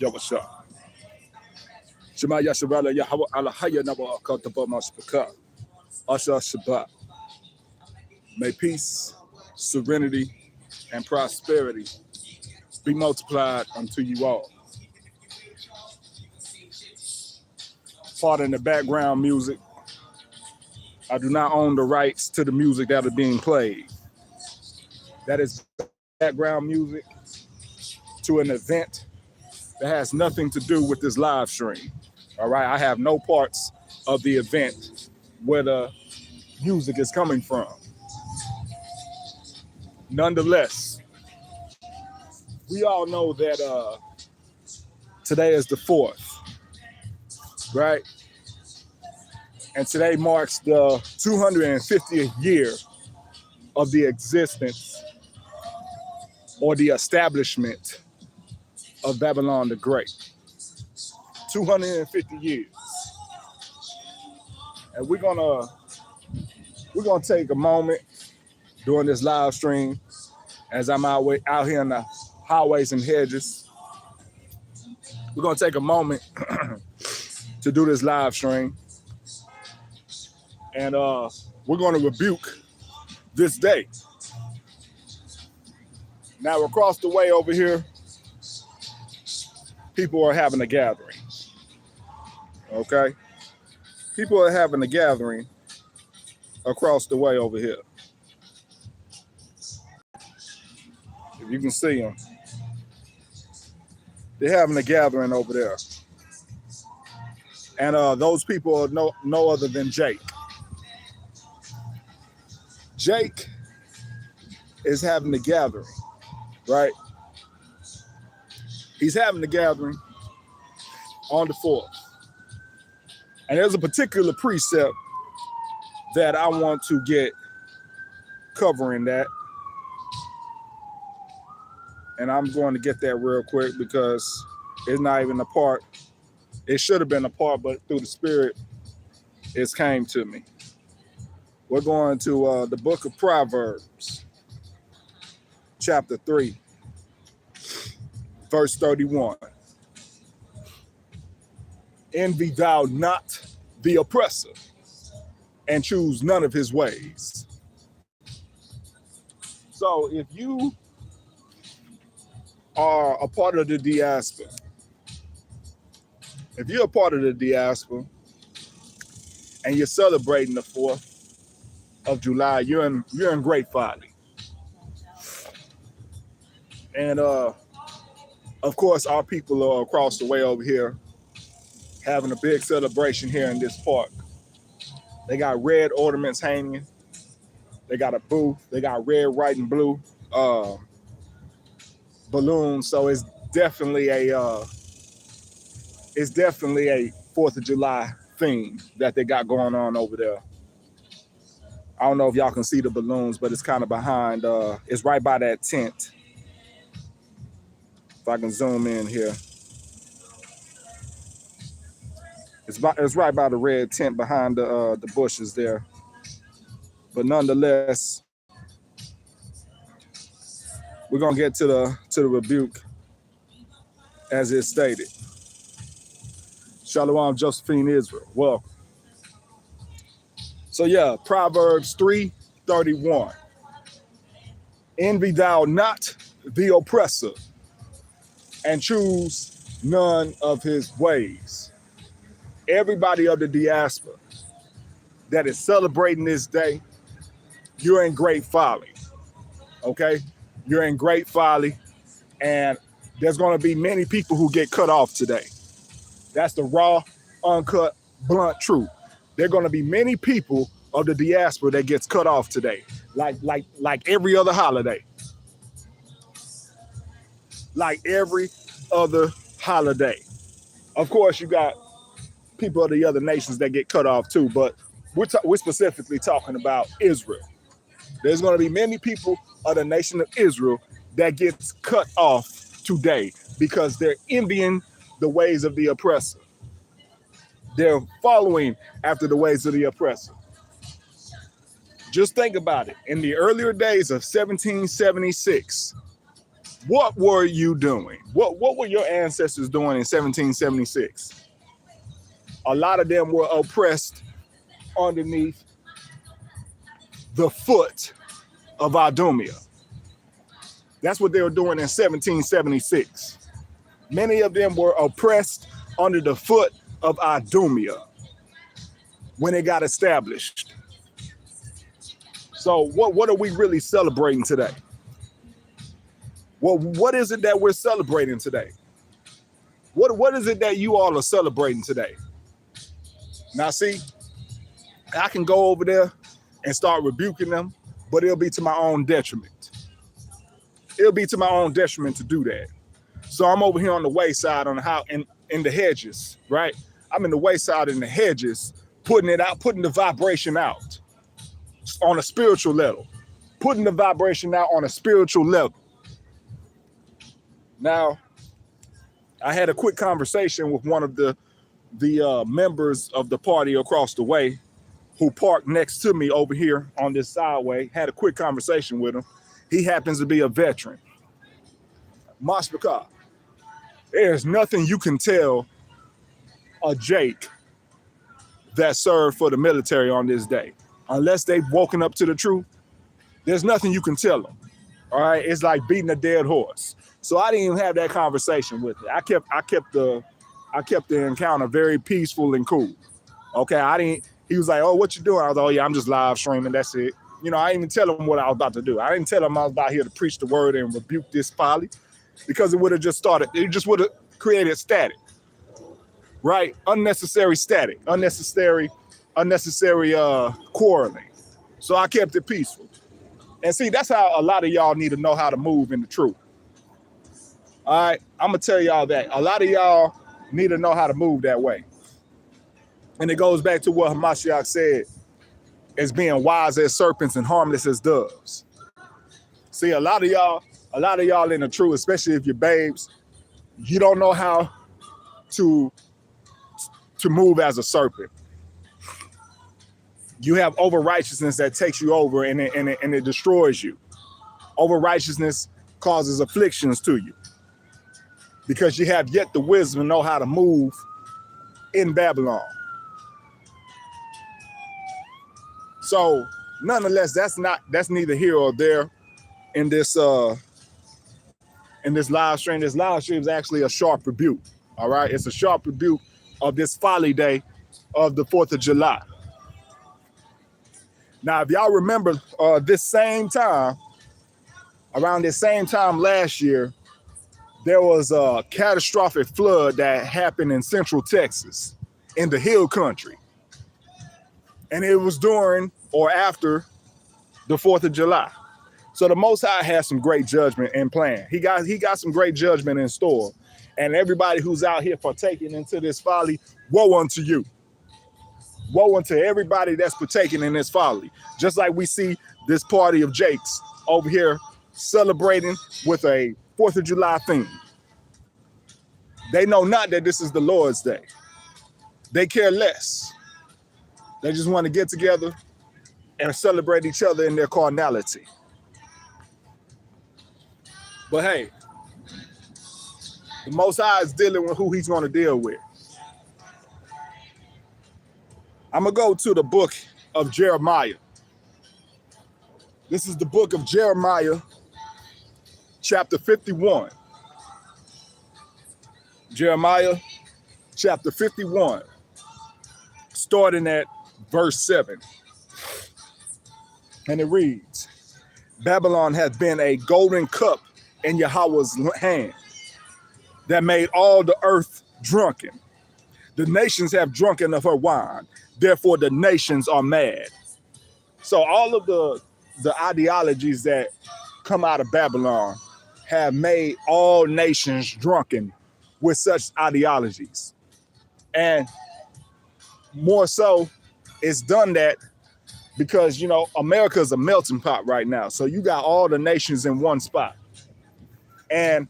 Yo, what's up? Shema Yashabala Yahweh Alahaya Naba Akataba Maspaka. Asha Shabbat. May peace, serenity, and prosperity be multiplied unto you all. Pardon the background music. I do not own the rights to the music that are being played. That is background music to an event that has nothing to do with this live stream. All right, I have no parts of the event where the music is coming from. Nonetheless, we all know that today is the 4th, right? And today marks the 250th year of the existence or the establishment of Babylon the Great. 250 years. And we're gonna take a moment during this live stream as I'm out here in the highways and hedges. We're gonna take a moment to do this live stream. And we're gonna rebuke this day. Now across the way over here, people are having a gathering. Okay? People are having a gathering across the way over here. If you can see them. They're having a gathering over there. And those people are no other than Jake. Jake is having a gathering, right? He's having a gathering on the 4th. And there's a particular precept that I want to get covering that. And I'm going to get that real quick because it's not even a part. It should have been a part, but through the Spirit, it's came to me. We're going to the book of Proverbs, chapter 3, verse 31. Envy thou not the oppressor, and choose none of his ways. So if you are a part of the diaspora, if you're a part of the diaspora and you're celebrating the 4th of July, you're in great folly. And of course, our people are across the way over here having a big celebration here in this park. They got red ornaments hanging. They got a booth. They got red, white, and blue balloons. So it's definitely a 4th of July theme that they got going on over there. I don't know if y'all can see the balloons, but it's kind of behind. It's right by that tent. If I can zoom in here. It's right by the red tent behind the bushes there. But nonetheless, we're gonna get to the rebuke as it's stated. Shalom, Josephine Israel. Welcome. So yeah, Proverbs 3:31. Envy thou not the oppressor, and choose none of his ways. Everybody of the diaspora that is celebrating this day, you're in great folly, okay? You're in great folly, and there's going to be many people who get cut off today. That's the raw, uncut, blunt truth. There are going to be many people of the diaspora that gets cut off today, like every other holiday. Like every other holiday. Of course, you got people of the other nations that get cut off too, but we're specifically talking about Israel. There's going to be many people of the nation of Israel that gets cut off today because they're envying the ways of the oppressor. They're following after the ways of the oppressor. Just think about it. In the earlier days of 1776, What were you doing? What were your ancestors doing in 1776? A lot of them were oppressed underneath the foot of Idumea. That's what they were doing in 1776. Many of them were oppressed under the foot of Idumea when it got established. So what are we really celebrating today? Well, what is it that we're celebrating today? What is it that you all are celebrating today? Now, see, I can go over there and start rebuking them, but it'll be to my own detriment. It'll be to my own detriment to do that. So I'm over here on the wayside on how in the hedges, right? I'm in the wayside in the hedges, putting it out, putting the vibration out on a spiritual level, putting the vibration out on a spiritual level. Now, I had a quick conversation with one of the members of the party across the way who parked next to me over here on this sideway. Had a quick conversation with him. He happens to be a veteran. Mashbaka, there's nothing you can tell a Jake that served for the military on this day. Unless they've woken up to the truth, there's nothing you can tell them. All right, it's like beating a dead horse. So I didn't even have that conversation with it. I kept the encounter very peaceful and cool. Okay, he was like, "Oh, what you doing?" I was like, "Oh yeah, I'm just live streaming. That's it." You know, I didn't even tell him what I was about to do. I didn't tell him I was about here to preach the word and rebuke this folly, because it would have just would have created static, right? Unnecessary static, unnecessary quarreling. So I kept it peaceful. And see, that's how a lot of y'all need to know how to move in the truth. All right, I'm gonna tell y'all that a lot of y'all need to know how to move that way. And it goes back to what Hamashiach said, as being wise as serpents and harmless as doves. See, a lot of y'all in the truth, especially if you're babes, you don't know how to move as a serpent. You have over righteousness that takes you over and it destroys you. Over righteousness causes afflictions to you, because you have yet the wisdom to know how to move in Babylon. So nonetheless, that's neither here or there in this live stream. This live stream is actually a sharp rebuke. All right, it's a sharp rebuke of this folly day of the 4th of July. Now, if y'all remember around this same time last year, there was a catastrophic flood that happened in central Texas in the hill country. And it was during or after the 4th of July. So the Most High has some great judgment and plan. He got some great judgment in store. And everybody who's out here partaking into this folly, woe unto you. Woe unto everybody that's partaking in this folly. Just like we see this party of Jakes over here celebrating with a 4th of July theme. They know not that this is the Lord's day. They care less. They just want to get together and celebrate each other in their carnality. But hey, the Most High is dealing with who he's going to deal with. I'm going to go to the book of Jeremiah. This is the book of Jeremiah, chapter 51. Jeremiah, chapter 51, starting at verse 7. And it reads, Babylon hath been a golden cup in Yahweh's hand that made all the earth drunken. The nations have drunken of her wine. Therefore, the nations are mad. So all of the ideologies that come out of Babylon have made all nations drunken with such ideologies. And more so, it's done that because, you know, America is a melting pot right now. So you got all the nations in one spot. And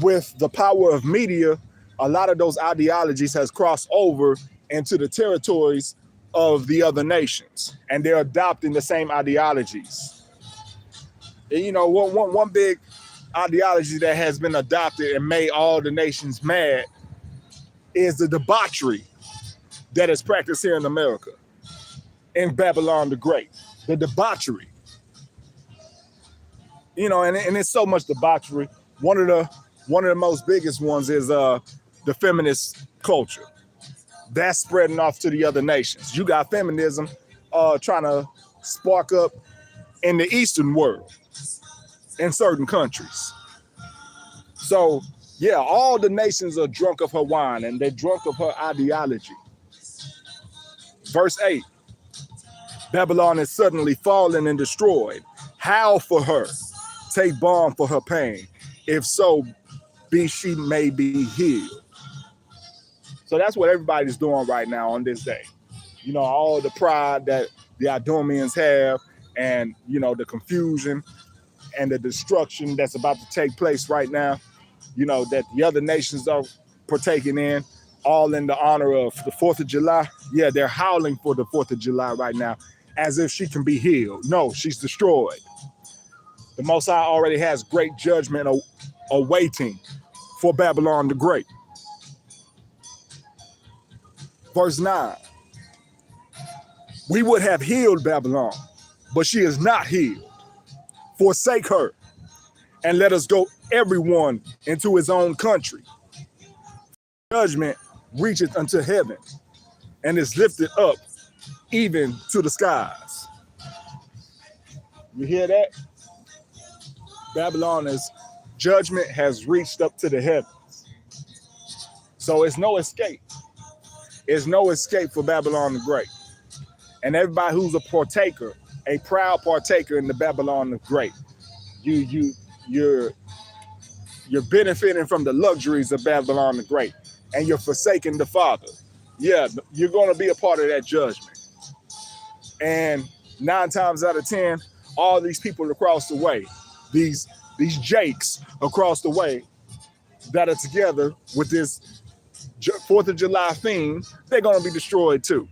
with the power of media, a lot of those ideologies has crossed over into the territories of the other nations, and they're adopting the same ideologies. And, you know, one big ideology that has been adopted and made all the nations mad is the debauchery that is practiced here in America, in Babylon the Great. The debauchery. You know, and it's so much debauchery. One of the most biggest ones is the feminist culture. That's spreading off to the other nations. You got feminism trying to spark up in the Eastern world, in certain countries. So, yeah, all the nations are drunk of her wine, and they're drunk of her ideology. Verse 8, Babylon is suddenly fallen and destroyed. Howl for her, take balm for her pain. If so, be she may be healed. So that's what everybody's doing right now on this day. You know, all the pride that the Idumeans have, and, you know, the confusion and the destruction that's about to take place right now, you know, that the other nations are partaking in, all in the honor of the 4th of July. Yeah, they're howling for the 4th of July right now, as if she can be healed. No, she's destroyed. The Most High already has great judgment awaiting for Babylon the Great. Verse 9, we would have healed Babylon, but she is not healed. Forsake her, and let us go everyone into his own country. Judgment reacheth unto heaven, and is lifted up even to the skies. You hear that? Babylon's judgment has reached up to the heavens. So it's no escape. It's no escape for Babylon the Great. And everybody who's a partaker, a proud partaker in the Babylon the Great, you're benefiting from the luxuries of Babylon the Great, and you're forsaking the Father. Yeah, you're going to be a part of that judgment. And 9 times out of 10, all these people across the way, these Jakes across the way that are together with this 4th of July theme, they're going to be destroyed too.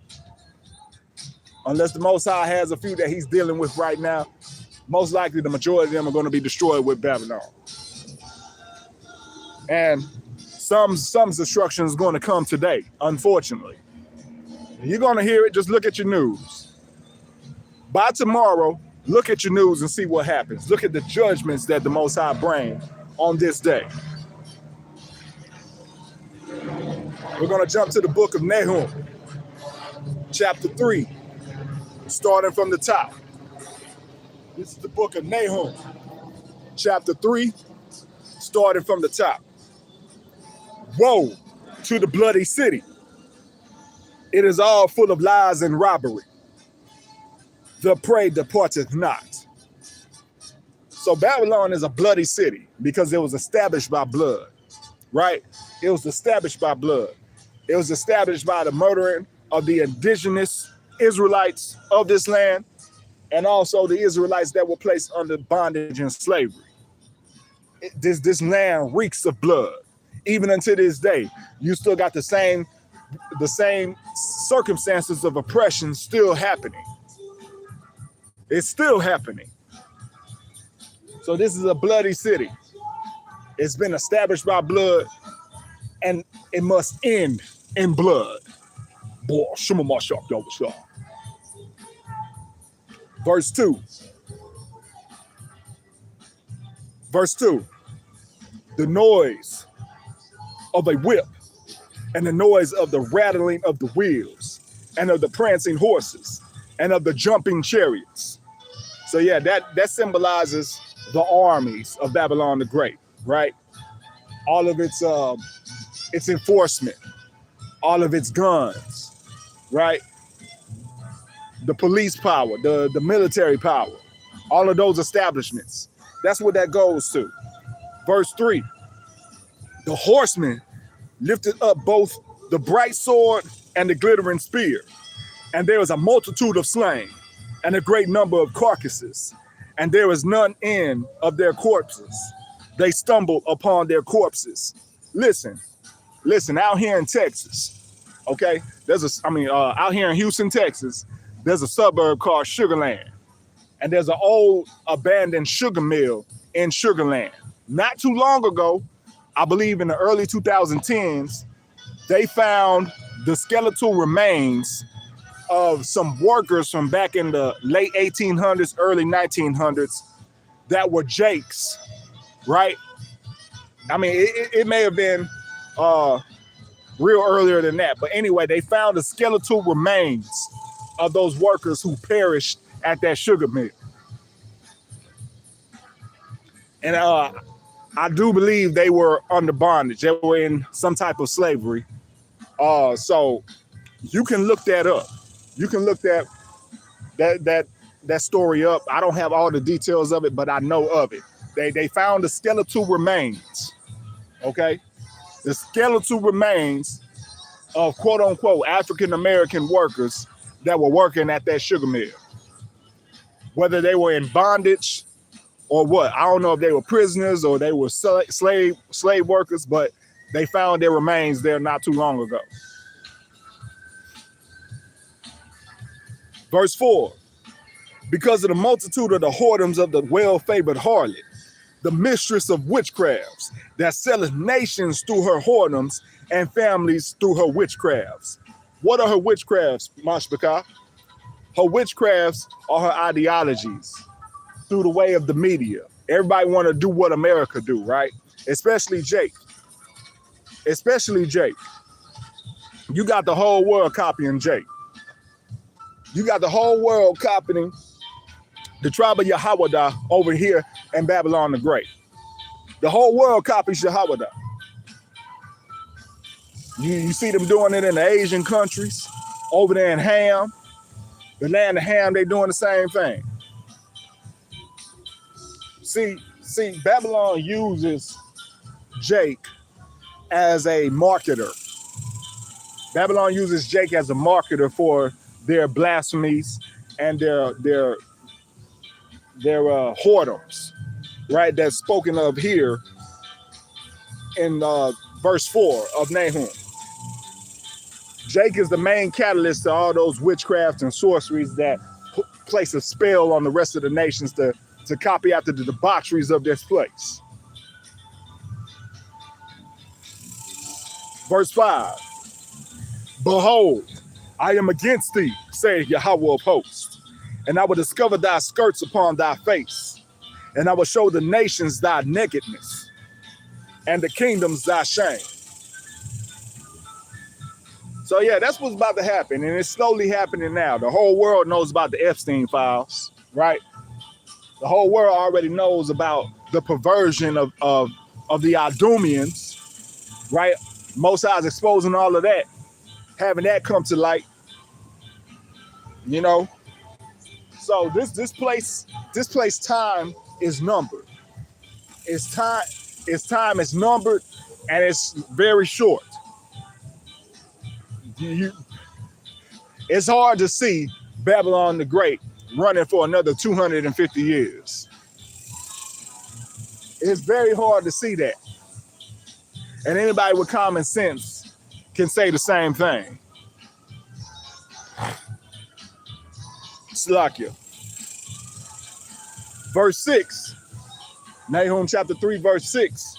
Unless the Most High has a few that he's dealing with right now, most likely the majority of them are going to be destroyed with Babylon. And some destruction is going to come today, unfortunately. You're going to hear it. Just look at your news. By tomorrow, look at your news and see what happens. Look at the judgments that the Most High brings on this day. We're going to jump to the book of Nahum, chapter 3, starting from the top. This is the book of Nahum, chapter 3, starting from the top. Woe to the bloody city. It is all full of lies and robbery. The prey departeth not. So Babylon is a bloody city because it was established by blood, right? It was established by blood. It was established by the murdering of the indigenous Israelites of this land, and also the Israelites that were placed under bondage and slavery. This land reeks of blood. Even until this day, you still got the same circumstances of oppression still happening. It's still happening. So this is a bloody city. It's been established by blood, and it must end in blood. Verse 2. Verse 2. The noise of a whip, and the noise of the rattling of the wheels, and of the prancing horses, and of the jumping chariots. So yeah, that symbolizes the armies of Babylon the Great, right? All of its enforcement, all of its guns, right? The police power, the military power, all of those establishments. That's what that goes to. Verse 3, the horsemen lifted up both the bright sword and the glittering spear, and there was a multitude of slain, and a great number of carcasses, and there was none end of their corpses. They stumbled upon their corpses. Listen, out here in Texas, okay? Out here in Houston, Texas, there's a suburb called Sugarland, and there's an old abandoned sugar mill in Sugarland. Not too long ago, I believe in the early 2010s, they found the skeletal remains of some workers from back in the late 1800s, early 1900s that were Jakes, right? I mean, it may have been real earlier than that. But anyway, they found the skeletal remains of those workers who perished at that sugar mill. And I do believe they were under bondage. They were in some type of slavery. So you can look that up. You can look that story up. I don't have all the details of it, but I know of it. They found the skeletal remains. Okay, the skeletal remains of quote unquote African American workers that were working at that sugar mill. Whether they were in bondage or what, I don't know if they were prisoners or they were slave workers, but they found their remains there not too long ago. Verse 4, because of the multitude of the whoredoms of the well-favored harlot, the mistress of witchcrafts, that selleth nations through her whoredoms and families through her witchcrafts. What are her witchcrafts, Mashbaka? Her witchcrafts are her ideologies through the way of the media. Everybody want to do what America do, right? Especially Jake. Especially Jake. You got the whole world copying Jake. You got the whole world copying the tribe of Yahweh over here in Babylon the Great. The whole world copies Yahweh. You see them doing it in the Asian countries, over there in Ham, the land of Ham, they doing the same thing. See, Babylon uses Jake as a marketer. Babylon uses Jake as a marketer for their blasphemies and their whoredoms, right? That's spoken of here in verse 4 of Nahum. Jake is the main catalyst to all those witchcrafts and sorceries that place a spell on the rest of the nations to copy after the debaucheries of this place. Verse 5, behold, I am against thee, saith Yahweh of hosts, and I will discover thy skirts upon thy face, and I will show the nations thy nakedness, and the kingdoms thy shame. So yeah, that's what's about to happen, and it's slowly happening now. The whole world knows about the Epstein files, right? The whole world already knows about the perversion of the Idumeans, right? Most High's exposing all of that, having that come to light, you know. So this place time is numbered. Its time is numbered, and it's very short. It's hard to see Babylon the Great running for another 250 years. It's very hard to see that. And anybody with common sense can say the same thing. Slakia. Verse 6, Nahum chapter 3, verse 6.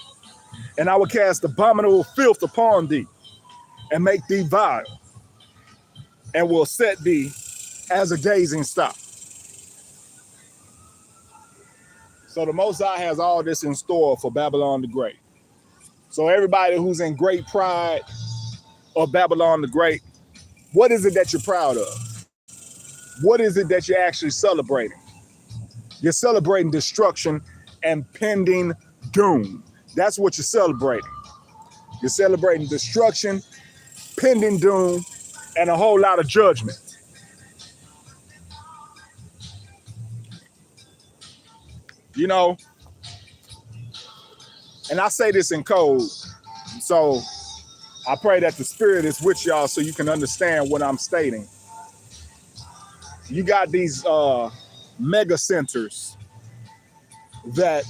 And I will cast abominable filth upon thee, and make thee vile, and will set thee as a gazing stock. So the Most High has all this in store for Babylon the Great. So everybody who's in great pride of Babylon the Great, what is it that you're proud of? What is it that you're actually celebrating? You're celebrating destruction and pending doom. That's what you're celebrating. You're celebrating destruction, pending doom, and a whole lot of judgment. You know, and I say this in code, so I pray that the Spirit is with y'all so you can understand what I'm stating. You got these mega centers that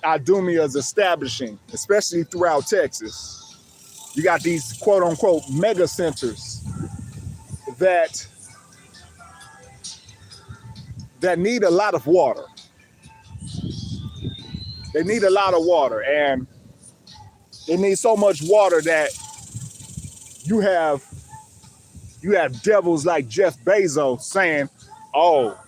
Idumea is establishing, especially throughout Texas. You got these quote unquote mega centers that need a lot of water. They need a lot of water, and they need so much water that you have devils like Jeff Bezos saying, oh,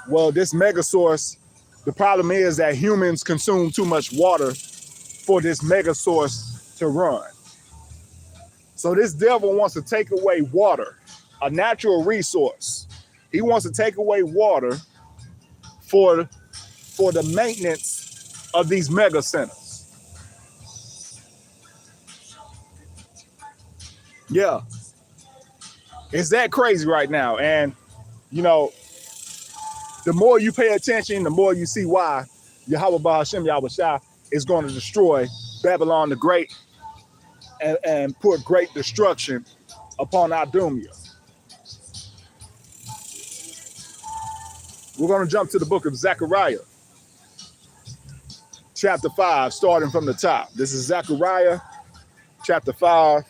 well, this mega source, the problem is that humans consume too much water for this mega source to run. So this devil wants to take away water, a natural resource. He wants to take away water for the maintenance of these mega centers. Yeah. It's that crazy right now. And, you know, the more you pay attention, the more you see why Yahweh Bahashem Yahushua is going to destroy Babylon the Great and put great destruction upon Adumia. We're going to jump to the book of Zechariah, chapter 5, starting from the top. This is Zechariah, chapter 5,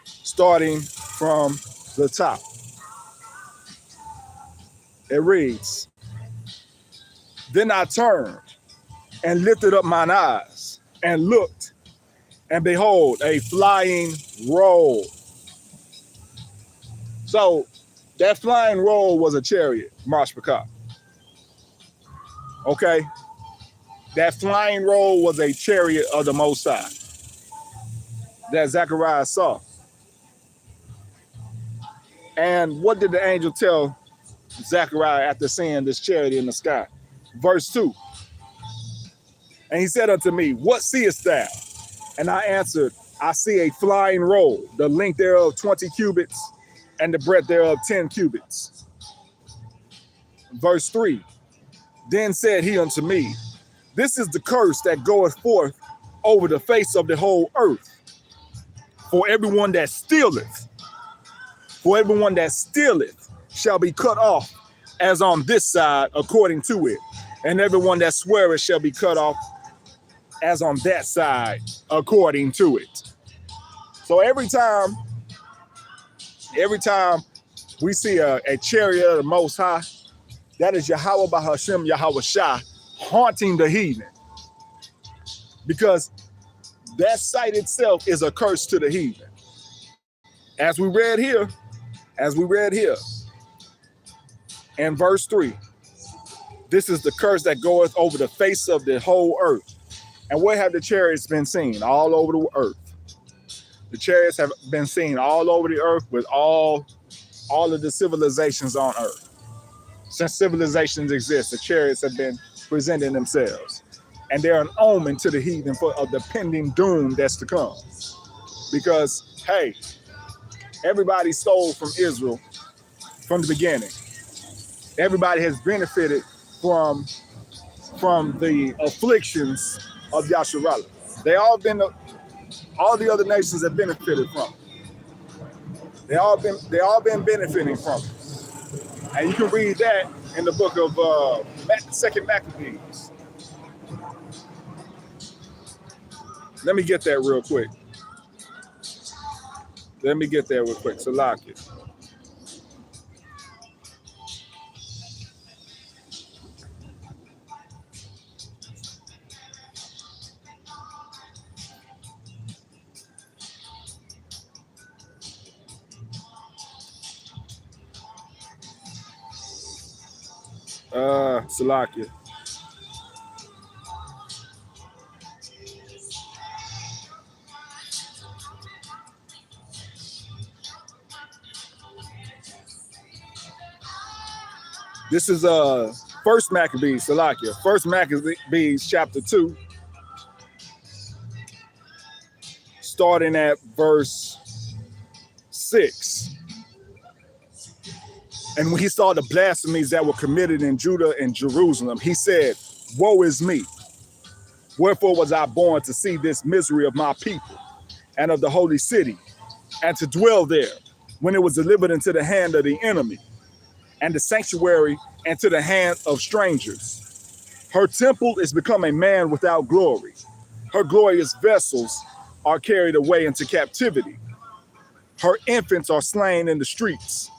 starting from the top. It reads, Then I turned and lifted up mine eyes and looked, and behold, a flying roll. So that flying roll was a chariot, Mashpakah. Okay? That flying roll was a chariot of the Most High that Zechariah saw. And what did the angel tell Zechariah after seeing this chariot in the sky? Verse 2. And he said unto me, What seest thou? And I answered, I see a flying roll, the length thereof 20 cubits, and the breadth thereof 10 cubits. Verse 3. Then said he unto me, This is the curse that goeth forth over the face of the whole earth, for everyone that stealeth. For everyone that stealeth shall be cut off as on this side according to it. And everyone that sweareth shall be cut off as on that side according to it. So every time we see a chariot of the Most High, that is Yahweh Bahashem Yahushua haunting the heathen. Because that sight itself is a curse to the heathen. As we read here, in verse 3, this is the curse that goeth over the face of the whole earth. And where have the chariots been seen? All over the earth. The chariots have been seen all over the earth with all of the civilizations on earth. Since civilizations exist, the chariots have been presenting themselves. And they're an omen to the heathen of the pending doom that's to come. Because, hey, everybody stole from Israel from the beginning. Everybody has benefited from the afflictions of Yasharallah. All the other nations have benefited from it. They all been benefiting from it. And you can read that in the book of Second Maccabees. Let me get that real quick. Salakia. Salakia. This is First Maccabees, Salakia. First Maccabees chapter 2, starting at verse 6. And when he saw the blasphemies that were committed in Judah and Jerusalem, he said, Woe is me! Wherefore was I born to see this misery of my people and of the holy city, and to dwell there, when it was delivered into the hand of the enemy, and the sanctuary into the hand of strangers. Her temple is become a man without glory. Her glorious vessels are carried away into captivity. Her infants are slain in the streets.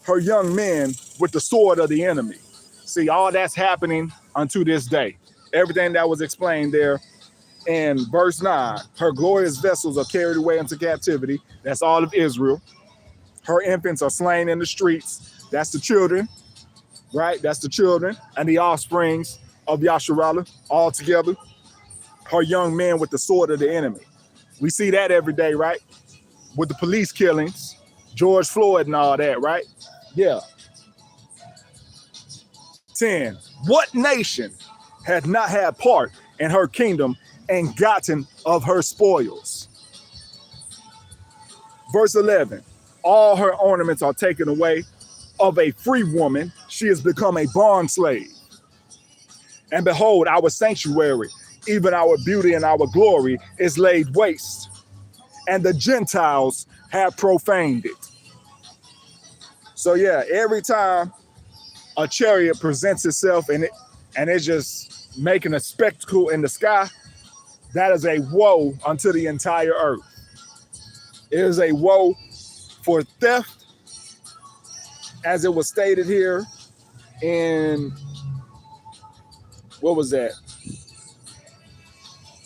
Her young men with the sword of the enemy. See, all that's happening unto this day. Everything that was explained there in verse 9. Her glorious vessels are carried away into captivity. That's all of Israel. Her infants are slain in the streets. That's the children, right? That's the children and the offsprings of Yasharallah all together. Her young men with the sword of the enemy. We see that every day, right? With the police killings, George Floyd and all that, right? Yeah. 10. What nation had not had part in her kingdom and gotten of her spoils? Verse 11. All her ornaments are taken away. Of a free woman, she has become a bond slave. And behold, our sanctuary, even our beauty and our glory, is laid waste. And the Gentiles have profaned it. So yeah, every time a chariot presents itself and it's just making a spectacle in the sky, that is a woe unto the entire earth. It is a woe for theft, as it was stated here in, what was that?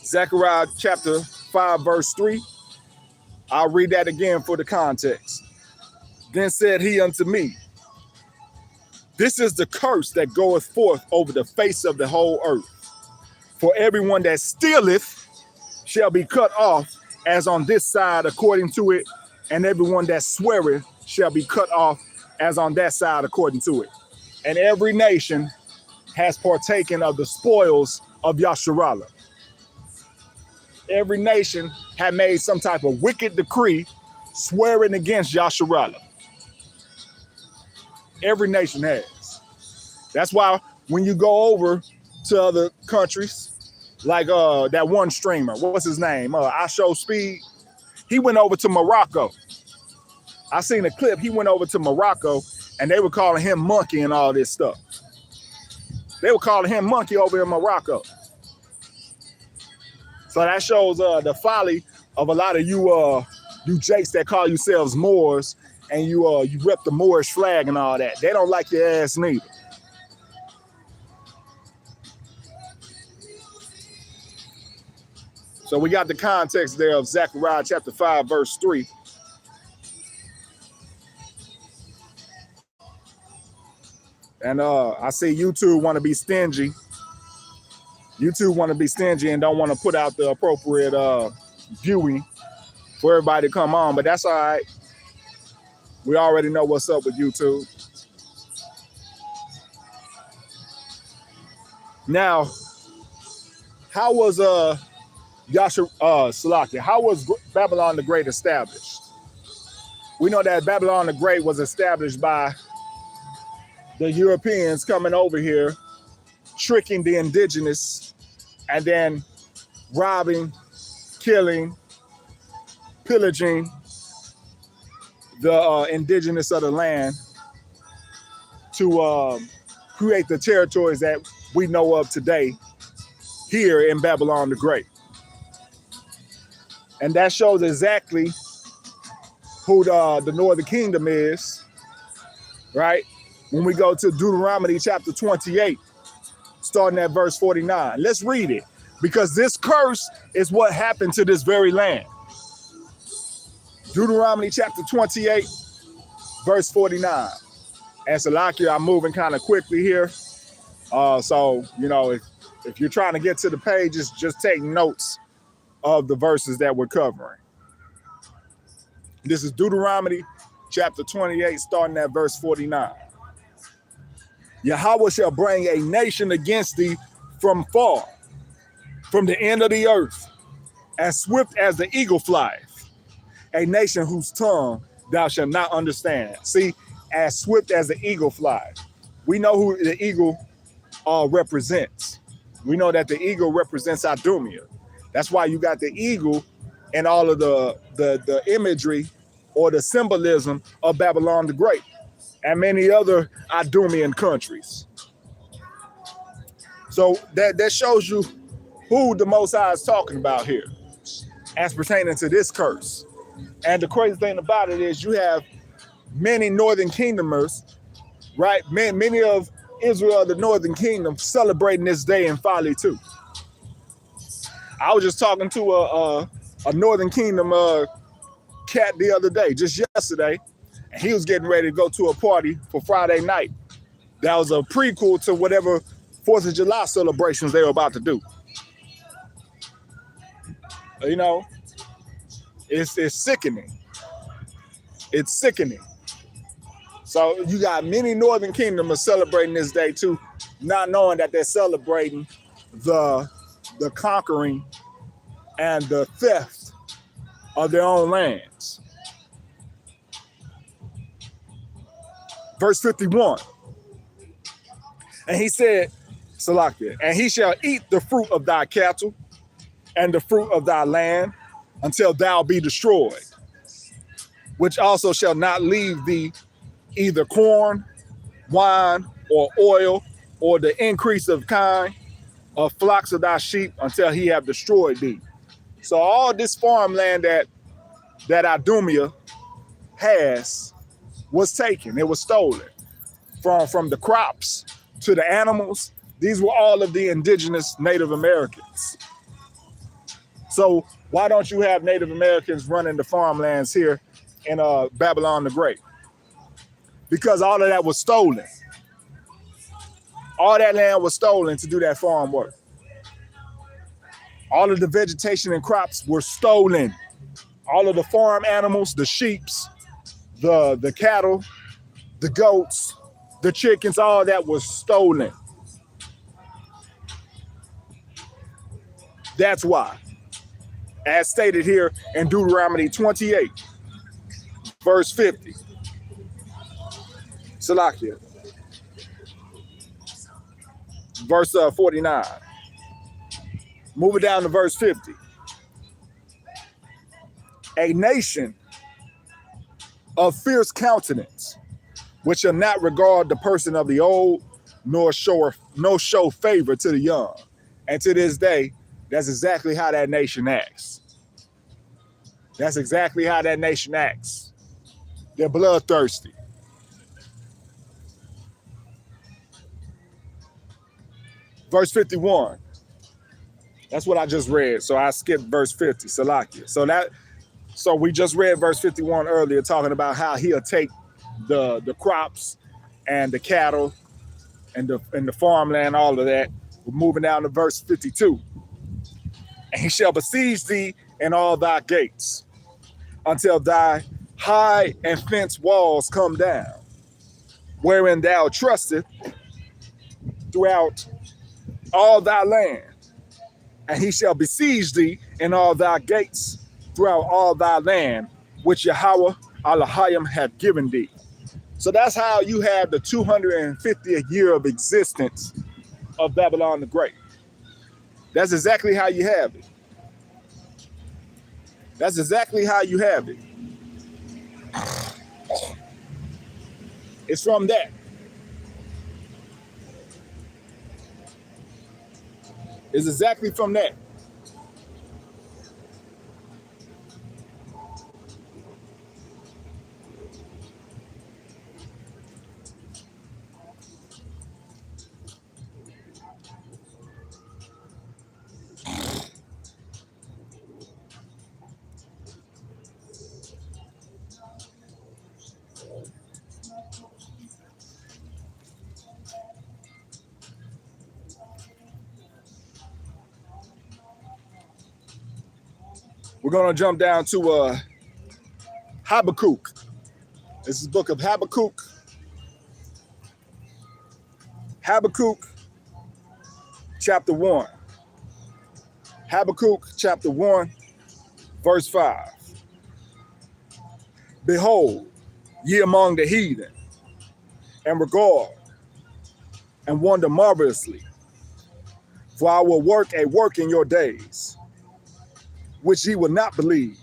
Zechariah chapter 5, verse 3. I'll read that again for the context. Then said he unto me, this is the curse that goeth forth over the face of the whole earth. For everyone that stealeth shall be cut off as on this side according to it, and everyone that sweareth shall be cut off as on that side according to it. And every nation has partaken of the spoils of Yasharallah. Every nation had made some type of wicked decree swearing against Yasharallah. Every nation has. That's why when you go over to other countries, like that one streamer, what's his name? I Show Speed. He went over to Morocco. I seen a clip. He went over to Morocco and they were calling him monkey and all this stuff. They were calling him monkey over in Morocco. So that shows the folly of a lot of you jakes that call yourselves Moors and you rep the Moorish flag and all that. They don't like your ass neither. So we got the context there of Zechariah chapter 5, verse 3. And I see YouTube want to be stingy. YouTube want to be stingy and don't want to put out the appropriate viewing for everybody to come on, but that's all right. We already know what's up with YouTube. Now, how was Salakia, how was Babylon the Great established? We know that Babylon the Great was established by the Europeans coming over here, tricking the indigenous, and then robbing, killing, pillaging the indigenous of the land to create the territories that we know of today here in Babylon the Great. And that shows exactly who the Northern Kingdom is, right? When we go to Deuteronomy chapter 28, starting at verse 49. Let's read it, because this curse is what happened to this very land. Deuteronomy chapter 28, verse 49. And Salakia, I'm moving kind of quickly here. So, you know, if you're trying to get to the pages, just take notes of the verses that we're covering. This is Deuteronomy chapter 28, starting at verse 49. Yahweh shall bring a nation against thee from far, from the end of the earth, as swift as the eagle flieth, a nation whose tongue thou shalt not understand. See, as swift as the eagle flies. We know who the eagle represents. We know that the eagle represents Idumea. That's why you got the eagle and all of the imagery or the symbolism of Babylon the Great and many other Idumean countries. So that shows you who the Most High is talking about here as pertaining to this curse. And the crazy thing about it is you have many Northern Kingdomers, right? Many of Israel, the northern kingdom, celebrating this day in folly too. I was just talking to a northern kingdom cat the other day, just yesterday, and he was getting ready to go to a party for Friday night. That was a prequel to whatever 4th of July celebrations they were about to do. You know, it's sickening. It's sickening. So you got many northern kingdom are celebrating this day too, not knowing that they're celebrating the conquering and the theft of their own lands. Verse 51. And he said, Salakia, and he shall eat the fruit of thy cattle and the fruit of thy land until thou be destroyed, which also shall not leave thee either corn, wine, or oil, or the increase of kind of flocks of thy sheep until he have destroyed thee. So all this farmland that Idumea has was taken. It was stolen. From the crops to the animals. These were all of the indigenous Native Americans. So why don't you have Native Americans running the farmlands here in Babylon the Great? Because all of that was stolen. All that land was stolen to do that farm work. All of the vegetation and crops were stolen. All of the farm animals, the sheeps, the cattle, the goats, the chickens, all that was stolen. That's why. As stated here in Deuteronomy 28, verse 50. Salakia. Verse 49. Moving down to verse 50. A nation of fierce countenance, which shall not regard the person of the old, nor show favor to the young. And to this day, that's exactly how that nation acts. That's exactly how that nation acts. They're bloodthirsty. Verse 51. That's what I just read. So I skipped verse 50, Salakia. So we just read verse 51 earlier, talking about how he'll take the crops and the cattle and the farmland, all of that. We're moving down to verse 52. And he shall besiege thee in all thy gates until thy high and fenced walls come down, wherein thou trusteth throughout all thy land. And he shall besiege thee in all thy gates throughout all thy land, which Yahweh Elohim hath given thee. So that's how you have the 250th year of existence of Babylon the Great. That's exactly how you have it. That's exactly how you have it. It's from that. It's exactly from that. We're going to jump down to Habakkuk. This is the book of Habakkuk. Habakkuk, chapter 1. Habakkuk, chapter 1, verse 5. Behold, ye among the heathen, and regard, and wonder marvelously. For I will work a work in your days, which ye will not believe,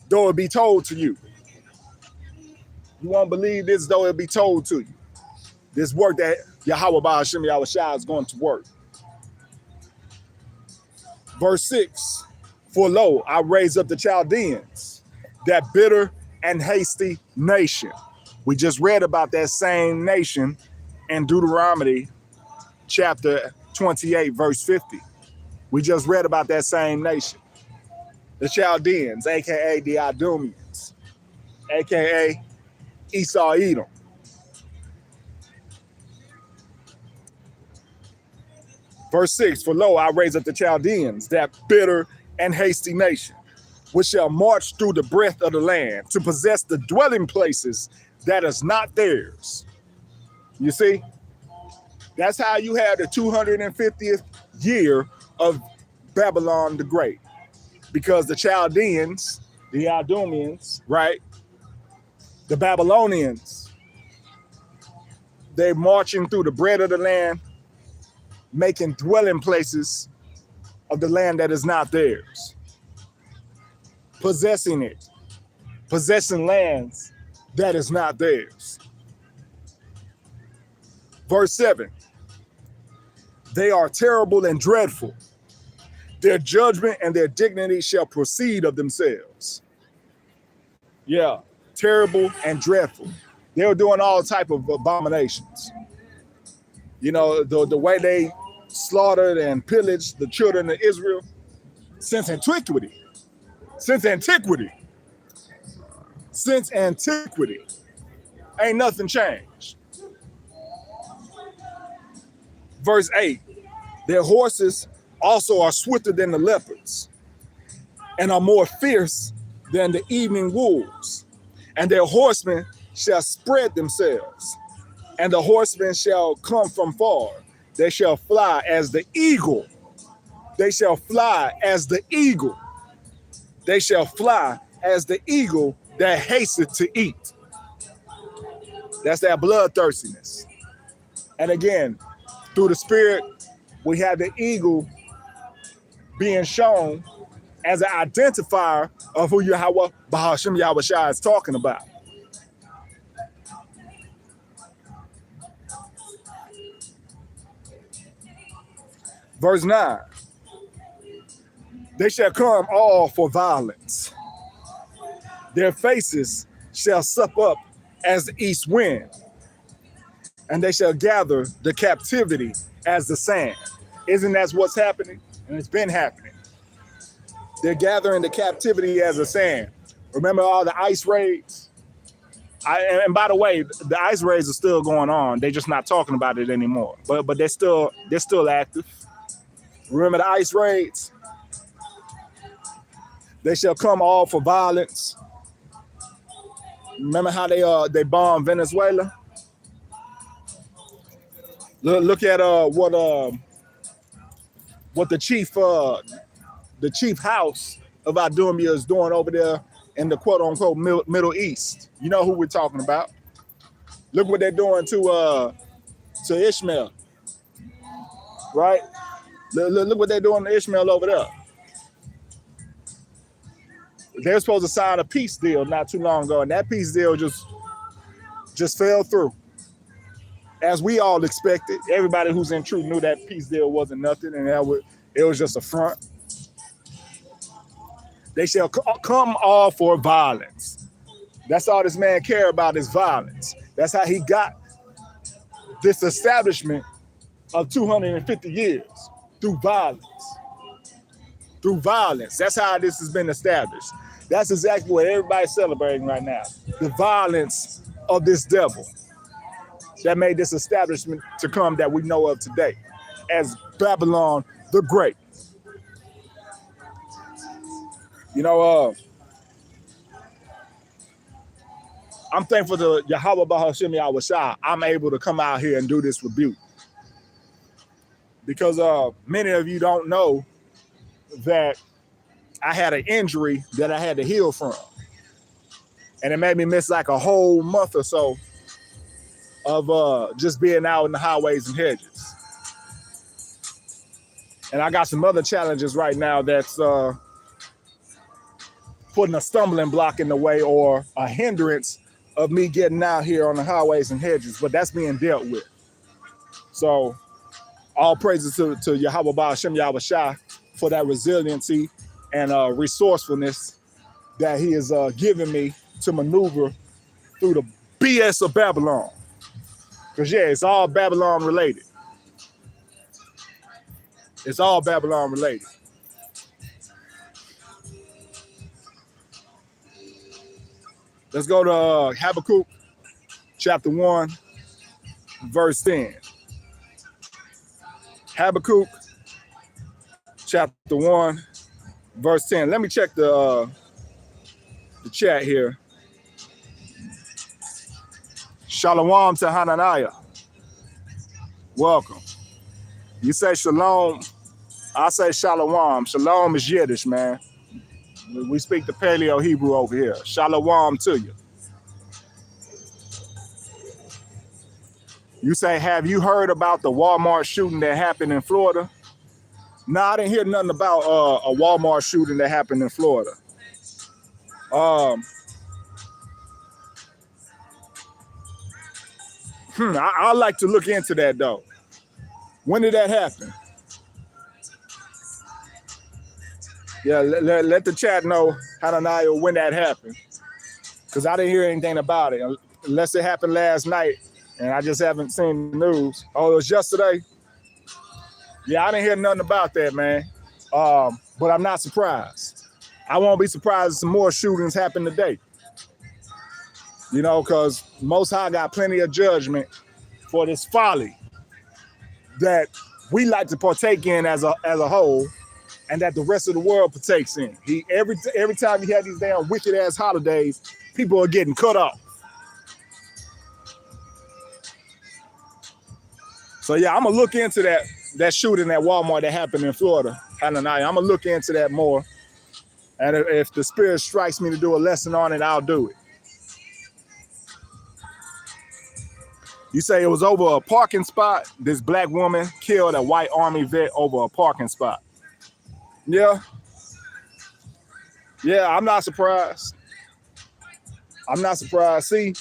though it be told to you. You won't believe this, though it be told to you. This work that Yahweh Ba'ashem Yahushua is going to work. Verse 6, for lo, I raise up the Chaldeans, that bitter and hasty nation. We just read about that same nation in Deuteronomy chapter 28, verse 50. We just read about that same nation. The Chaldeans, a.k.a. the Idumeans, a.k.a. Esau Edom. Verse 6, for lo, I raise up the Chaldeans, that bitter and hasty nation, which shall march through the breadth of the land to possess the dwelling places that is not theirs. You see, that's how you have the 250th year of Babylon the Great. Because the Chaldeans, the Idumeans, right? The Babylonians, they're marching through the breadth of the land, making dwelling places of the land that is not theirs. Possessing it. Possessing lands that is not theirs. Verse 7. They are terrible and dreadful. Their judgment and their dignity shall proceed of themselves. Yeah, terrible and dreadful. They were doing all type of abominations. You know, the way they slaughtered and pillaged the children of Israel since antiquity. Since antiquity. Since antiquity. Ain't nothing changed. Verse 8. Their horses also are swifter than the leopards and are more fierce than the evening wolves. And their horsemen shall spread themselves, and the horsemen shall come from far. They shall fly as the eagle. They shall fly as the eagle. They shall fly as the eagle that hasteth to eat. That's that bloodthirstiness. And again, through the Spirit, we have the eagle being shown as an identifier of who Yahweh Bahashem Yahushua is talking about. Verse 9. They shall come all for violence. Their faces shall sup up as the east wind, and they shall gather the captivity as the sand. Isn't that what's happening? And it's been happening. They're gathering the captivity as a sand. Remember all the ice raids? And by the way, the ice raids are still going on. They're just not talking about it anymore. But they're still active. Remember the ice raids? They shall come all for violence. Remember how they bombed Venezuela? Look at what the chief house of Idumea is doing over there in the quote unquote Middle East. You know who we're talking about. Look what they're doing to Ishmael, right? Look what they're doing to Ishmael over there. They were supposed to sign a peace deal not too long ago, and that peace deal just fell through. As we all expected, everybody who's in truth knew that peace deal wasn't nothing, and it was just a front. They shall come all for violence. That's all this man cared about is violence. That's how he got this establishment of 250 years, through violence. Through violence. That's how this has been established. That's exactly what everybody's celebrating right now. The violence of this devil that made this establishment to come that we know of today as Babylon the Great. You know, I'm thankful to Yahweh Bahashem Yahushua I'm able to come out here and do this rebuke. Because many of you don't know that I had an injury that I had to heal from. And it made me miss like a whole month or so of just being out in the highways and hedges. And I got some other challenges right now that's putting a stumbling block in the way or a hindrance of me getting out here on the highways and hedges, but that's being dealt with. So all praises to Yahweh Ba'ashem Yahushua for that resiliency and resourcefulness that he has given me to maneuver through the BS of Babylon. Because, yeah, it's all Babylon related. It's all Babylon related. Let's go to Habakkuk chapter 1, verse 10. Habakkuk chapter 1, verse 10. Let me check the chat here. Shalom to Hananiah. Welcome. You say shalom, I say shalom. Shalom is Yiddish, man. We speak the Paleo Hebrew over here. Shalom to you. You say, have you heard about the Walmart shooting that happened in Florida? No, I didn't hear nothing about a Walmart shooting that happened in Florida. I'd like to look into that, though. When did that happen? Yeah, let the chat know, Hananiah, when that happened. Because I didn't hear anything about it. Unless it happened last night, and I just haven't seen the news. Oh, it was yesterday? Yeah, I didn't hear nothing about that, man. But I'm not surprised. I won't be surprised if some more shootings happen today. You know, because Most High got plenty of judgment for this folly that we like to partake in as a whole, and that the rest of the world partakes in. Every time he had these damn wicked ass holidays, people are getting cut off. So yeah, I'm gonna look into that shooting at Walmart that happened in Florida. I'm gonna look into that more, and if the Spirit strikes me to do a lesson on it, I'll do it. You say it was over a parking spot. This black woman killed a white army vet over a parking spot. Yeah, I'm not surprised. I'm not surprised. See,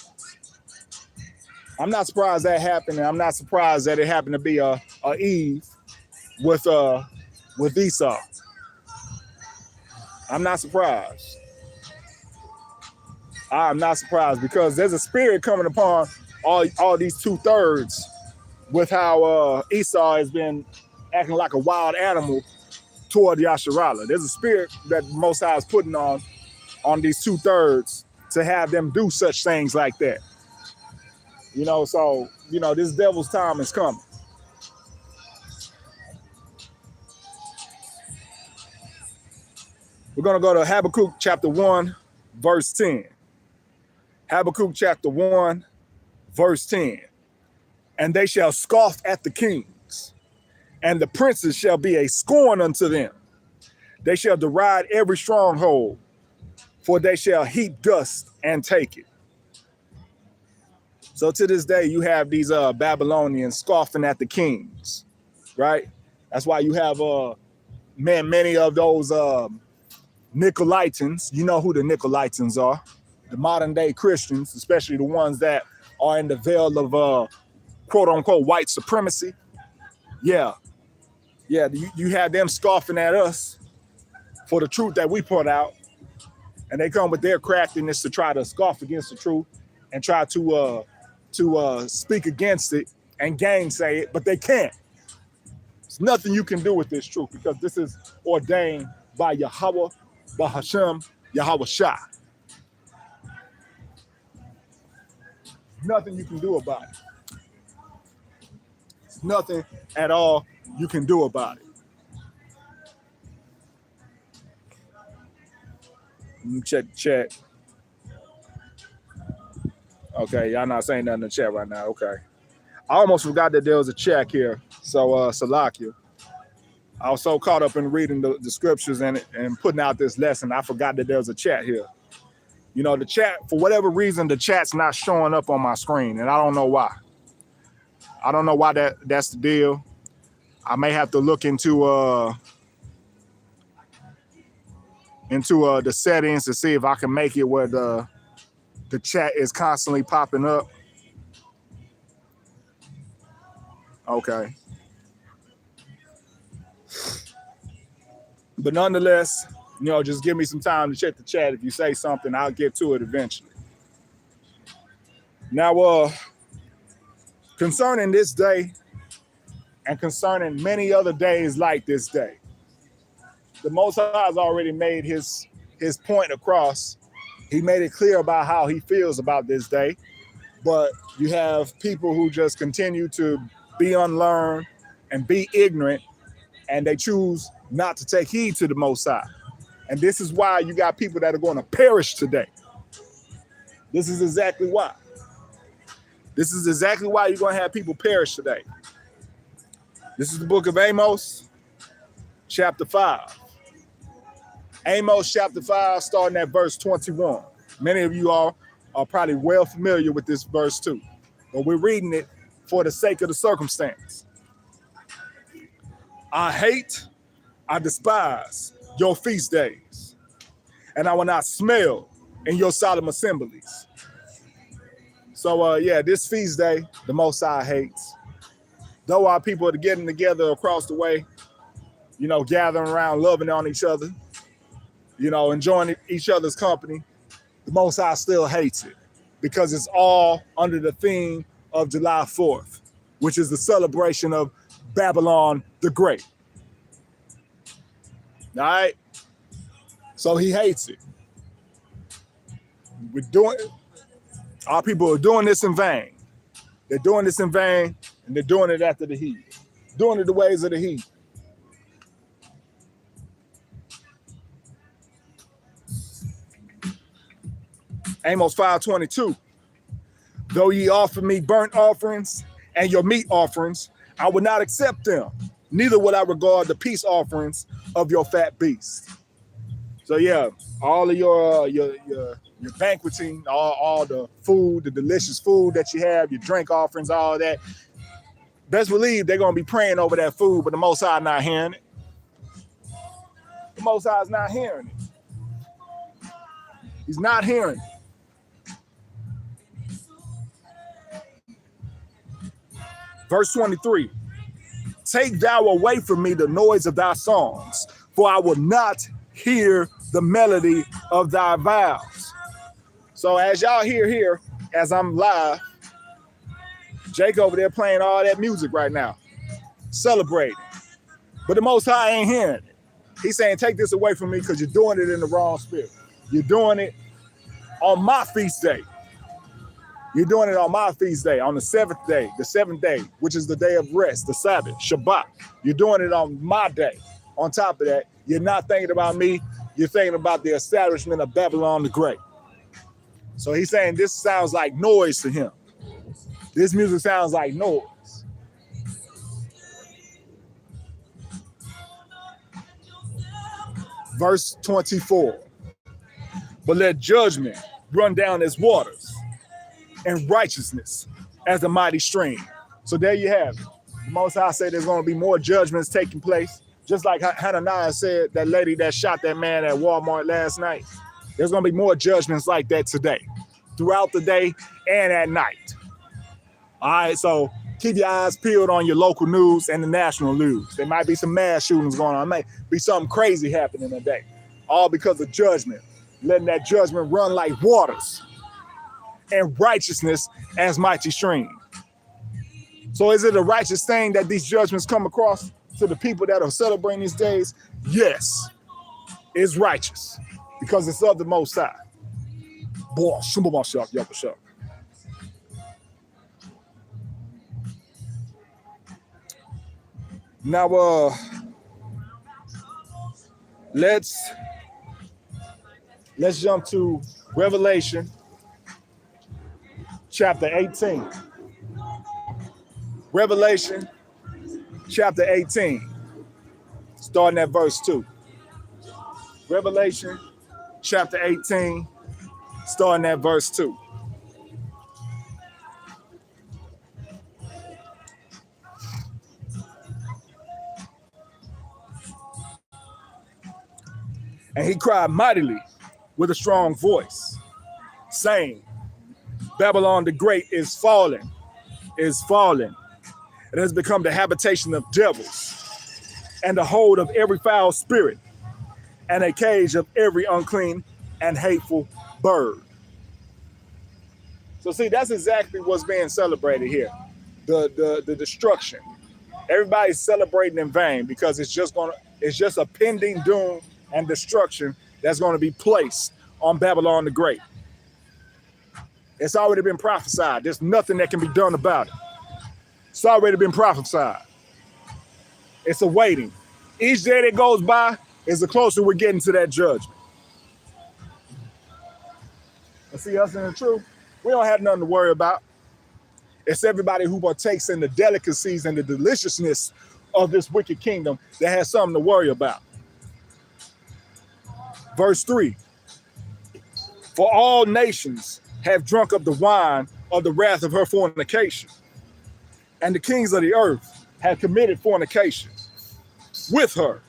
I'm not surprised that happened, and I'm not surprised that it happened to be a Eve with Esau. I'm not surprised. I'm not surprised because there's a spirit coming upon all these 2/3 with how Esau has been acting like a wild animal toward Yasharallah. There's a spirit that Most High is putting on these 2/3 to have them do such things like that. You know, so, you know, this devil's time is coming. We're going to go to Habakkuk chapter 1, verse 10. Habakkuk chapter 1, verse 10. And they shall scoff at the kings, and the princes shall be a scorn unto them. They shall deride every stronghold, for they shall heap dust and take it. So to this day, you have these Babylonians scoffing at the kings, right? That's why you have many of those Nicolaitans. You know who the Nicolaitans are. The modern day Christians, especially the ones that are in the veil of quote unquote white supremacy. Yeah, you have them scoffing at us for the truth that we put out. And they come with their craftiness to try to scoff against the truth and try to speak against it and gainsay it, but they can't. There's nothing you can do with this truth because this is ordained by Yahweh, by Hashem, Yahweh Shah. Nothing you can do about it. There's nothing at all you can do about it. Let me check the chat. Okay, y'all not saying nothing in the chat right now. Okay. I almost forgot that there was a chat here. So, Salakia. I was so caught up in reading the scriptures and putting out this lesson, I forgot that there was a chat here. You know, the chat, for whatever reason, the chat's not showing up on my screen, and I don't know why. I don't know why that's the deal. I may have to look into the settings to see if I can make it where the chat is constantly popping up. Okay. But nonetheless, you know, just give me some time to check the chat. If you say something, I'll get to it eventually. Now, Concerning this day and concerning many other days like this day, the Most High has already made his point across. He made it clear about how he feels about this day. But you have people who just continue to be unlearned and be ignorant, and they choose not to take heed to the Most High. And this is why you got people that are going to perish today. This is exactly why. This is exactly why you're going to have people perish today. This is the book of Amos, chapter 5. Amos chapter 5, starting at verse 21. Many of you all are probably well familiar with this verse too, but we're reading it for the sake of the circumstance. I despise your feast days, and I will not smell in your solemn assemblies. So yeah, this feast day, the Most High hates. Though our people are getting together across the way, you know, gathering around, loving on each other, you know, enjoying each other's company, the Most High still hates it because it's all under the theme of July 4th, which is the celebration of Babylon the Great. All right? So he hates it. Our people are doing this in vain. They're doing this in vain, and they're doing it after the heat. Doing it the ways of the heat. Amos 5:22. Though ye offer me burnt offerings and your meat offerings, I would not accept them. Neither would I regard the peace offerings of your fat beasts. So yeah, all of your banqueting, all the food, the delicious food that you have, your drink offerings, all that. Best believe they're gonna be praying over that food, but the Most High not hearing it. The Most High is not hearing it. He's not hearing it. Verse 23, take thou away from me the noise of thy songs, for I will not hear the melody of thy vows. So as y'all hear here, as I'm live, Jake over there playing all that music right now, celebrating. But the Most High ain't hearing it. He's saying, take this away from me because you're doing it in the wrong spirit. You're doing it on my feast day. You're doing it on my feast day, on the seventh day, which is the day of rest, the Sabbath, Shabbat. You're doing it on my day. On top of that, you're not thinking about me. You're thinking about the establishment of Babylon the Great. So he's saying this sounds like noise to him. This music sounds like noise. Verse 24. But let judgment run down as waters, and righteousness as a mighty stream. So there you have it. The Most High said there's going to be more judgments taking place. Just like Hananiah said, that lady that shot that man at Walmart last night. There's going to be more judgments like that today, throughout the day and at night. All right, so keep your eyes peeled on your local news and the national news. There might be some mass shootings going on. There might be something crazy happening today. All because of judgment. Letting that judgment run like waters, and righteousness as mighty stream. So is it a righteous thing that these judgments come across to the people that are celebrating these days? Yes, it's righteous because it's of the Most High. Boy, now, let's jump to Revelation chapter 18. Revelation chapter 18, starting at verse 2. Revelation chapter 18, starting at verse 2. And he cried mightily with a strong voice, saying, Babylon the Great is fallen. It has become the habitation of devils, and the hold of every foul spirit, and a cage of every unclean and hateful bird. So see, that's exactly what's being celebrated here. the destruction. Everybody's celebrating in vain because it's just a pending doom and destruction that's going to be placed on Babylon the Great. It's already been prophesied. There's nothing that can be done about it. It's already been prophesied. It's awaiting. Each day that goes by is the closer we're getting to that judgment. And see, us in the truth, we don't have nothing to worry about. It's everybody who partakes in the delicacies and the deliciousness of this wicked kingdom that has something to worry about. Verse 3, for all nations have drunk of the wine of the wrath of her fornication, and the kings of the earth have committed fornication with her,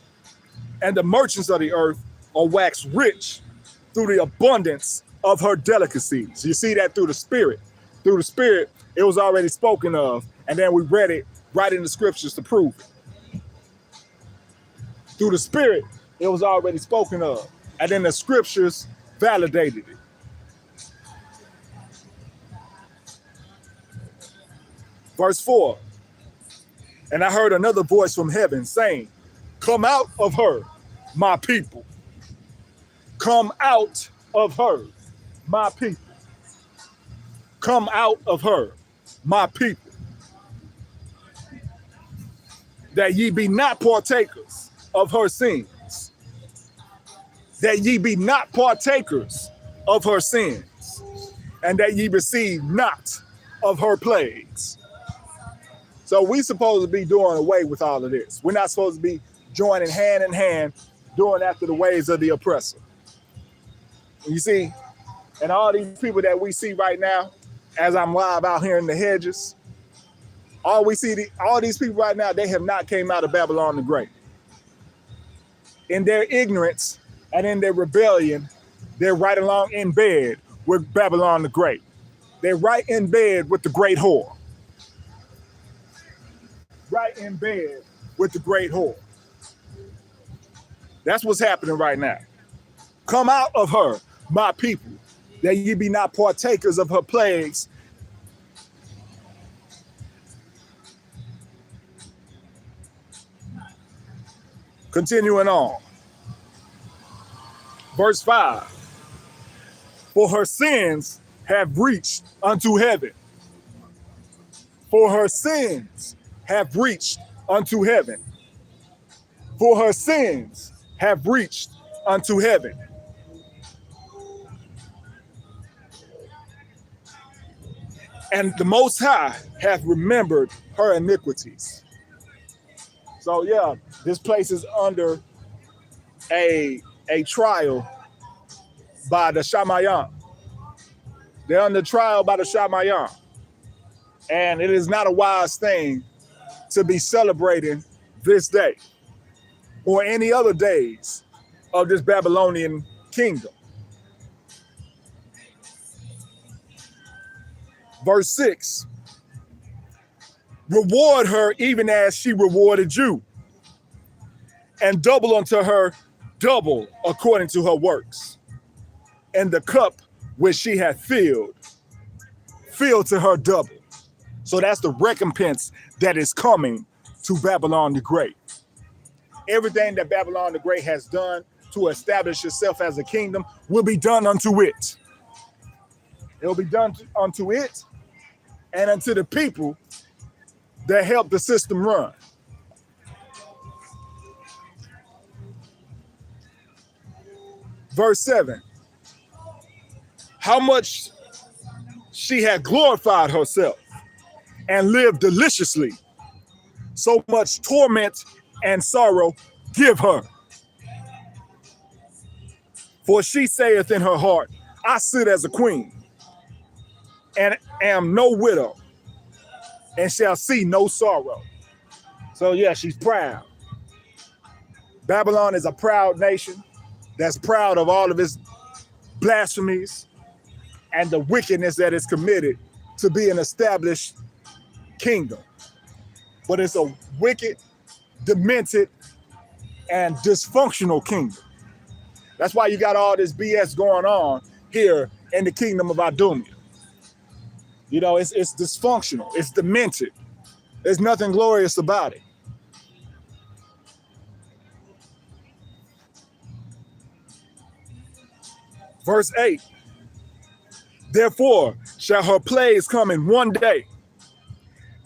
and the merchants of the earth are waxed rich through the abundance of her delicacies. You see that through the Spirit. Through the Spirit, it was already spoken of, and then we read it right in the scriptures to prove it. Through the Spirit, it was already spoken of, and then the scriptures validated it. Verse 4, and I heard another voice from heaven saying, come out of her, my people. Come out of her, my people. Come out of her, my people, that ye be not partakers of her sins, that ye be not partakers of her sins, and that ye receive not of her plagues. So we supposed to be doing away with all of this. We're not supposed to be joining hand in hand, doing after the ways of the oppressor. You see, and all these people that we see right now, as I'm live out here in the hedges, all these people right now, they have not came out of Babylon the Great. In their ignorance and in their rebellion, they're right along in bed with Babylon the Great. They're right in bed with the great whore. Right in bed with the great whore. That's what's happening right now. Come out of her, my people, that ye be not partakers of her plagues. Continuing on. Verse 5. For her sins have reached unto heaven. For her sins have reached unto heaven. For her sins have reached unto heaven. And the Most High hath remembered her iniquities. So yeah, this place is under a trial by the Shamayam. They're under trial by the Shamayam. And it is not a wise thing to be celebrating this day or any other days of this Babylonian kingdom. Verse 6, reward her even as she rewarded you, and double unto her double according to her works. And the cup which she hath filled, fill to her double. So that's the recompense that is coming to Babylon the Great. Everything that Babylon the Great has done to establish itself as a kingdom will be done unto it. It will be done unto it and unto the people that help the system run. Verse 7. How much she had glorified herself and lived deliciously, so much torment and sorrow give her. For she saith in her heart, I sit as a queen, and am no widow, and shall see no sorrow. So yeah, she's proud. Babylon is a proud nation that's proud of all of its blasphemies and the wickedness that is committed to be an established kingdom. But it's a wicked, demented, and dysfunctional kingdom. That's why you got all this BS going on here in the kingdom of Idumea. You know, it's dysfunctional, it's demented, There's nothing glorious about it. Verse 8. Therefore shall her plagues come in one day,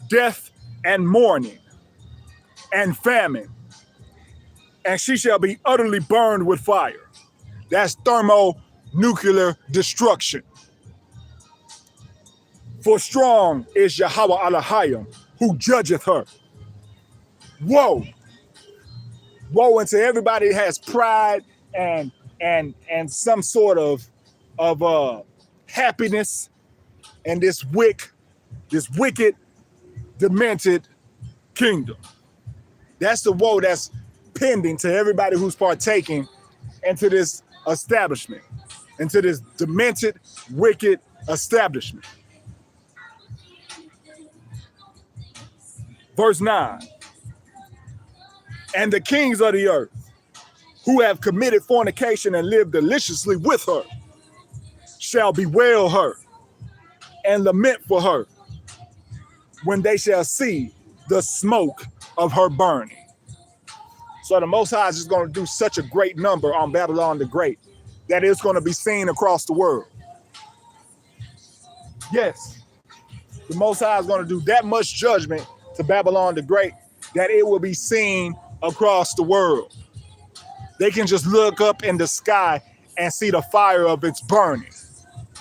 death and mourning and famine, and she shall be utterly burned with fire. That's thermonuclear destruction. For strong is Yahweh Elohim, who judgeth her. Woe. Woe unto everybody that has pride and some sort of happiness and this wicked, demented kingdom. That's the woe that's pending to everybody who's partaking into this establishment, into this demented, wicked establishment. Verse 9. And the kings of the earth, who have committed fornication and lived deliciously with her, shall bewail her and lament for her when they shall see the smoke of her burning. So the Most High is just going to do such a great number on Babylon the Great that it's going to be seen across the world. Yes, the Most High is going to do that much judgment to Babylon the Great that it will be seen across the world. They can just look up in the sky and see the fire of its burning.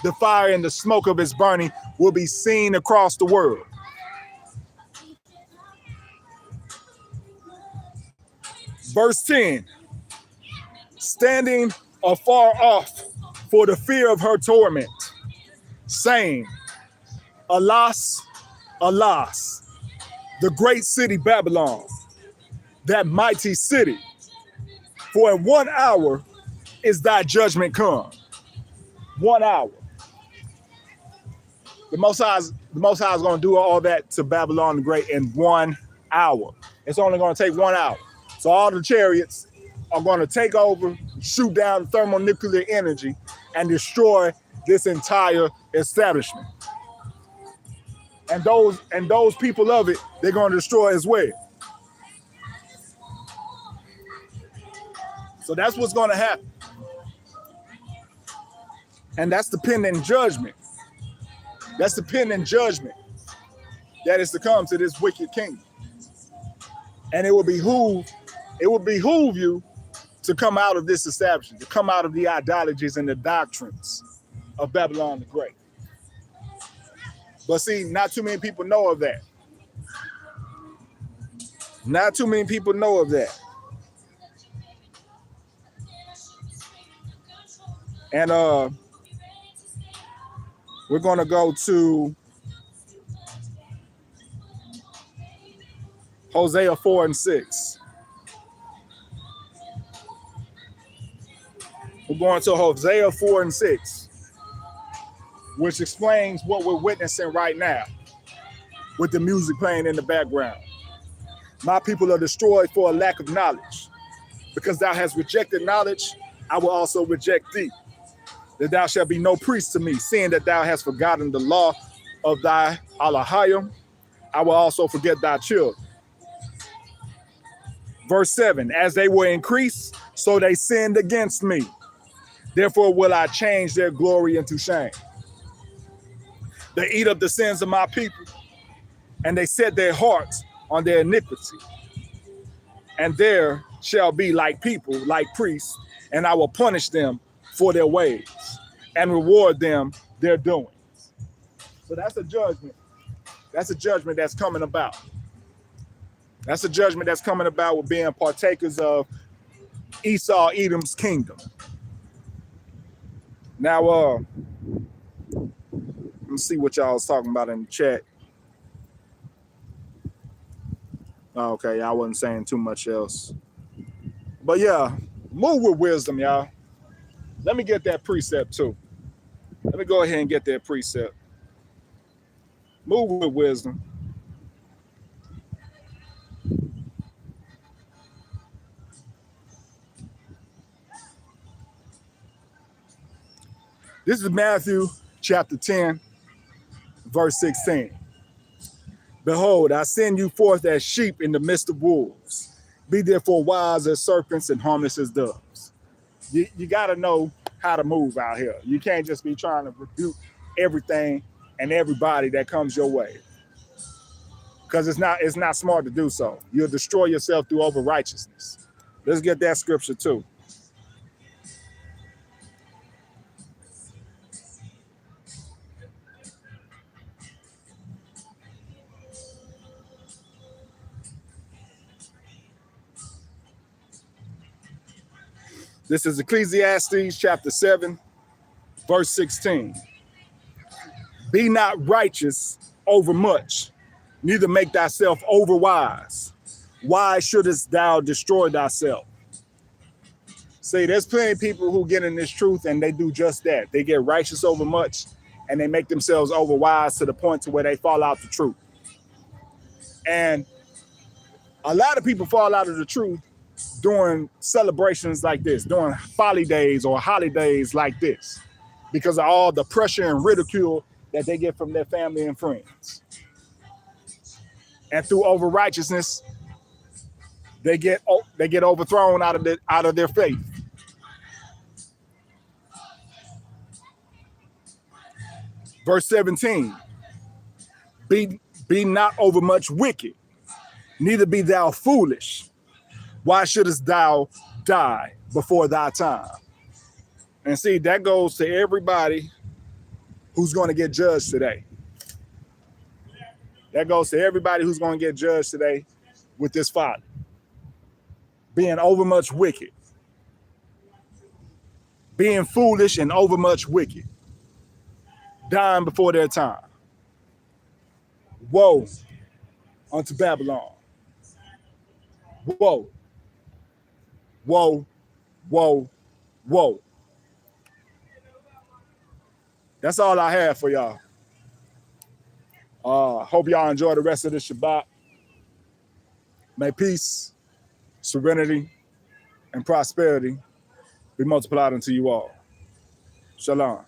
The fire and the smoke of its burning will be seen across the world. Verse 10, standing afar off for the fear of her torment, saying, Alas, alas, the great city Babylon, that mighty city, for in 1 hour is thy judgment come. 1 hour. The Most High is going to do all that to Babylon the Great in 1 hour. It's only going to take 1 hour. So all the chariots are going to take over, shoot down thermonuclear energy, and destroy this entire establishment. And those people of it, they're going to destroy as well. So that's what's going to happen. And that's the pending judgment. That's the pending judgment that is to come to this wicked kingdom. And it will behoove you to come out of this establishment, to come out of the ideologies and the doctrines of Babylon the Great. But see, not too many people know of that. Not too many people know of that. And we're going to go to Hosea 4 and 6. We're going to Hosea 4 and 6, which explains what we're witnessing right now with the music playing in the background. My people are destroyed for a lack of knowledge. Because thou hast rejected knowledge, I will also reject thee. That thou shalt be no priest to me, seeing that thou hast forgotten the law of thy Elohim, I will also forget thy children. Verse 7, as they were increased, so they sinned against me. Therefore will I change their glory into shame. They eat up the sins of my people, and they set their hearts on their iniquity. And there shall be like people, like priests, and I will punish them for their ways and reward them their doings. So that's a judgment. That's a judgment that's coming about. That's a judgment that's coming about with being partakers of Esau, Edom's kingdom. Now, let me see what y'all was talking about in the chat. Okay, I wasn't saying too much else. But yeah, move with wisdom, y'all. Let me get that precept too. Let me go ahead and get that precept. Move with wisdom. This is Matthew chapter 10, verse 16. Behold, I send you forth as sheep in the midst of wolves. Be therefore wise as serpents and harmless as doves. You got to know how to move out here. You can't just be trying to rebuke everything and everybody that comes your way, because it's not smart to do so. You'll destroy yourself through over righteousness. Let's get that scripture too. This is Ecclesiastes chapter 7, verse 16. Be not righteous over much, neither make thyself over wise. Why shouldest thou destroy thyself? See, there's plenty of people who get in this truth and they do just that. They get righteous over much and they make themselves over wise to the point to where they fall out the truth. And a lot of people fall out of the truth during celebrations like this, during folly days or holidays like this, because of all the pressure and ridicule that they get from their family and friends. And through over righteousness, they get overthrown out of their faith. Verse 17, be not overmuch wicked, neither be thou foolish. Why shouldest thou die before thy time? And see, that goes to everybody who's going to get judged today. That goes to everybody who's going to get judged today with this folly. Being overmuch wicked. Being foolish and overmuch wicked. Dying before their time. Woe unto Babylon. Woe. Woe. Woe. Woe. That's all I have for y'all. Hope y'all enjoy the rest of the Shabbat. May peace, serenity, and prosperity be multiplied unto you all. Shalom.